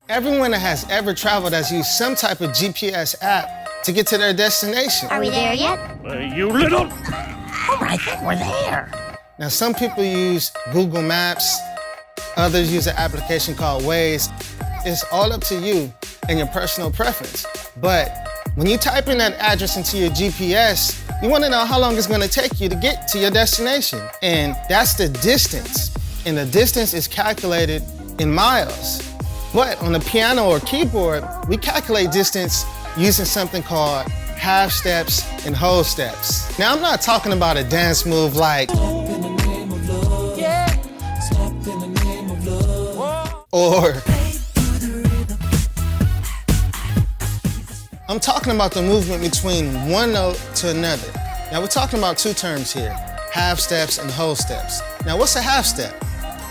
Everyone that has ever traveled has used some type of GPS app to get to their destination. Are we there yet? You little... Oh, I think we're there. Now, some people use Google Maps, others use an application called Waze. It's all up to you and your personal preference. But when you type in that address into your GPS, you want to know how long it's going to take you to get to your destination. And that's the distance. And the distance is calculated in miles. But on the piano or keyboard, we calculate distance using something called half steps and whole steps. Now, I'm not talking about a dance move like, or I'm talking about the movement between one note to another. Now, we're talking about two terms here, half steps and whole steps. Now, what's a half step?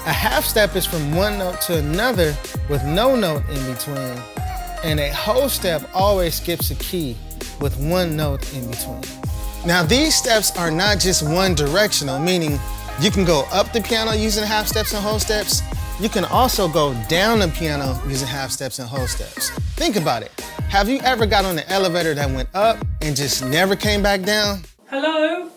A half step is from one note to another with no note in between, and a whole step always skips a key with one note in between. Now, these steps are not just one directional, meaning you can go up the piano using half steps and whole steps. You can also go down the piano using half steps and whole steps. Think about it. Have you ever got on an elevator that went up and just never came back down? Hello?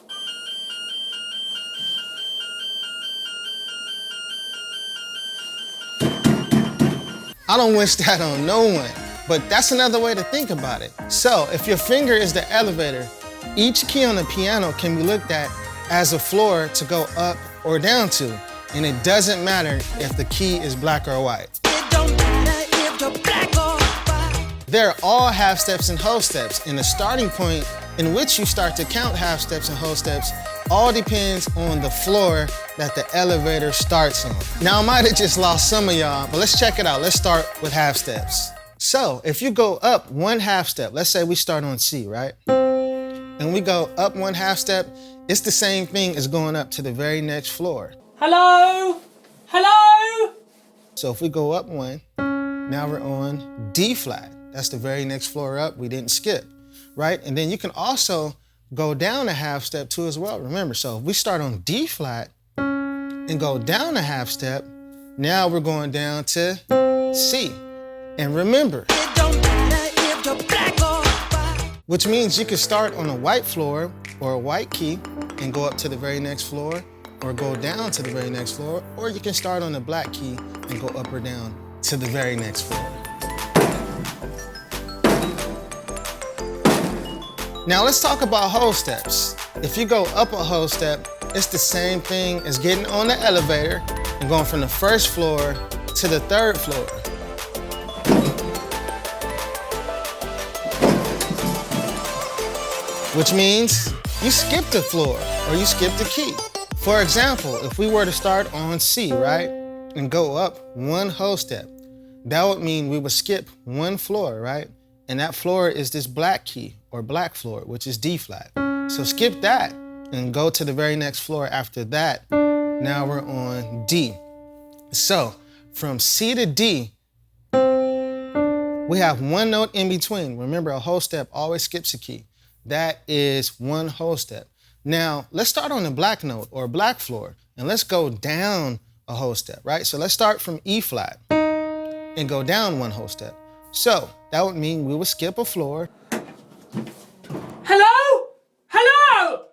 I don't wish that on no one, but that's another way to think about it. So if your finger is the elevator, each key on the piano can be looked at as a floor to go up or down to. And it doesn't matter if the key is black or white. It don't matter if you're black or white. They're all half steps and whole steps, and the starting point in which you start to count half steps and whole steps all depends on the floor that the elevator starts on. Now, I might have just lost some of y'all, but let's check it out. Let's start with half steps. So if you go up one half step, let's say we start on C, right? And we go up one half step, it's the same thing as going up to the very next floor. Hello? Hello? So if we go up one, now we're on D flat. That's the very next floor up, we didn't skip, right? And then you can also go down a half step too as well. Remember, so if we start on D flat and go down a half step, now we're going down to C. And remember, It don't matter if you're black or white. which means you can start on a white floor or a white key and go up to the very next floor, or go down to the very next floor, or you can start on the black key and go up or down to the very next floor. Now let's talk about whole steps. If you go up a whole step, it's the same thing as getting on the elevator and going from the first floor to the third floor. Which means you skipped a floor or you skipped a key. For example, if we were to start on C, right, and go up one whole step, that would mean we would skip one floor, right? And that floor is this black key or black floor, which is D flat. So skip that and go to the very next floor after that. Now we're on D. So from C to D, we have one note in between. Remember, a whole step always skips a key. That is one whole step. Now, let's start on the black note or black floor, and let's go down a whole step, right? So let's start from E flat and go down one whole step. So that would mean we would skip a floor. Hello? Hello?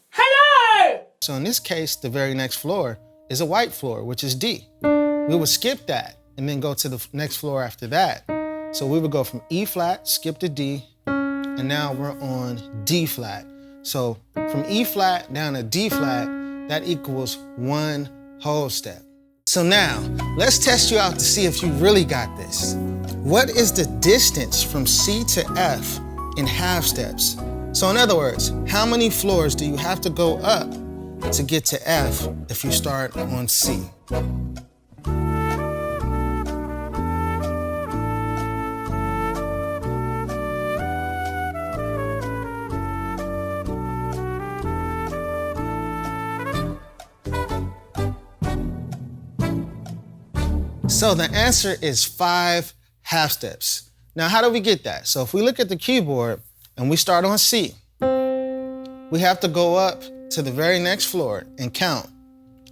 Hello? So in this case, the very next floor is a white floor, which is D. We would skip that and then go to the next floor after that. So we would go from E flat, skip to D, and now we're on D flat. So from E flat down to D flat, that equals one whole step. So now, let's test you out to see if you really got this. What is the distance from C to F in half steps? So in other words, how many floors do you have to go up to get to F if you start on C? So the answer is 5 half steps. Now, how do we get that? So if we look at the keyboard and we start on C, we have to go up to the very next floor and count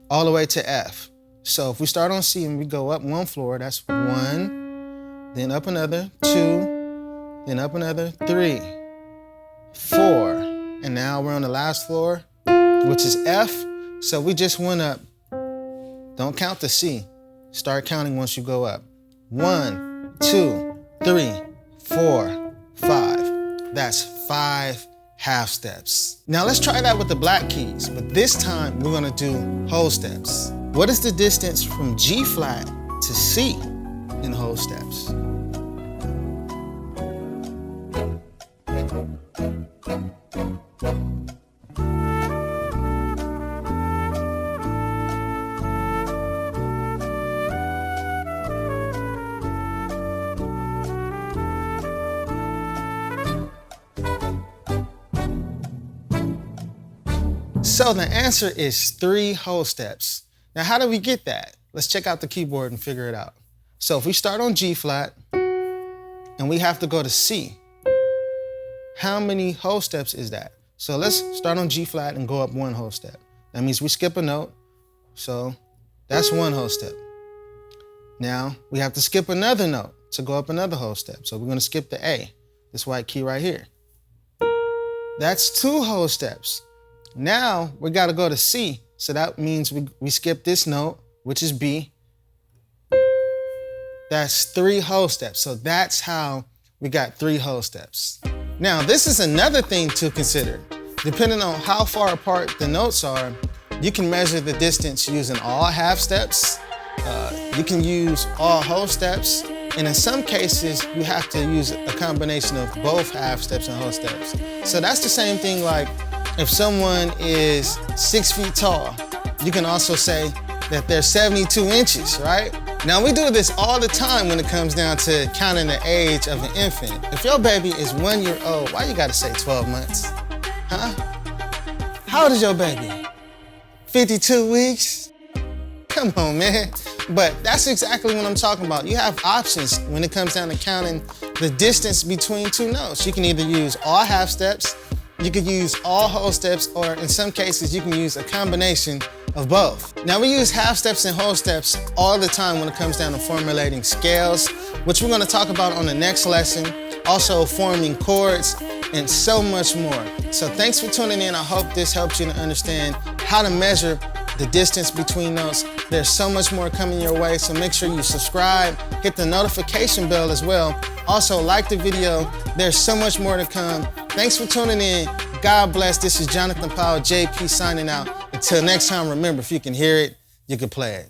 all the way to F. So if we start on C and we go up one floor, that's 1, then up another 2, then up another 3, 4. And now we're on the last floor, which is F. So we just went up. Don't count the C. Start counting once you go up. 1, 2, 3, 4, 5. That's 5 half steps. Now let's try that with the black keys, but this time we're gonna do whole steps. What is the distance from G flat to C in whole steps? So the answer is 3 whole steps. Now, how do we get that? Let's check out the keyboard and figure it out. So if we start on G flat and we have to go to C, how many whole steps is that? So let's start on G flat and go up 1 whole step. That means we skip a note. So that's 1 whole step. Now we have to skip another note to go up another whole step. So we're gonna skip the A, this white key right here. That's 2 whole steps. Now we gotta go to C. So that means we skip this note, which is B. That's 3 whole steps. So that's how we got 3 whole steps. Now this is another thing to consider. Depending on how far apart the notes are, you can measure the distance using all half steps. You can use all whole steps. And in some cases, you have to use a combination of both half steps and whole steps. So that's the same thing like if someone is 6 feet tall, you can also say that they're 72 inches, right? Now we do this all the time when it comes down to counting the age of an infant. If your baby is 1 year old, why you gotta say 12 months? Huh? How old is your baby? 52 weeks? Come on, man. But that's exactly what I'm talking about. You have options when it comes down to counting the distance between 2 notes. You can either use all half steps, you could use all whole steps, or in some cases, you can use a combination of both. Now we use half steps and whole steps all the time when it comes down to formulating scales, which we're gonna talk about on the next lesson, also forming chords, and so much more. So thanks for tuning in. I hope this helps you to understand how to measure the distance between notes. There's so much more coming your way, so make sure you subscribe, hit the notification bell as well. Also like the video, there's so much more to come. Thanks for tuning in. God bless. This is Jonathan Powell, JP signing out. Until next time, remember, if you can hear it, you can play it.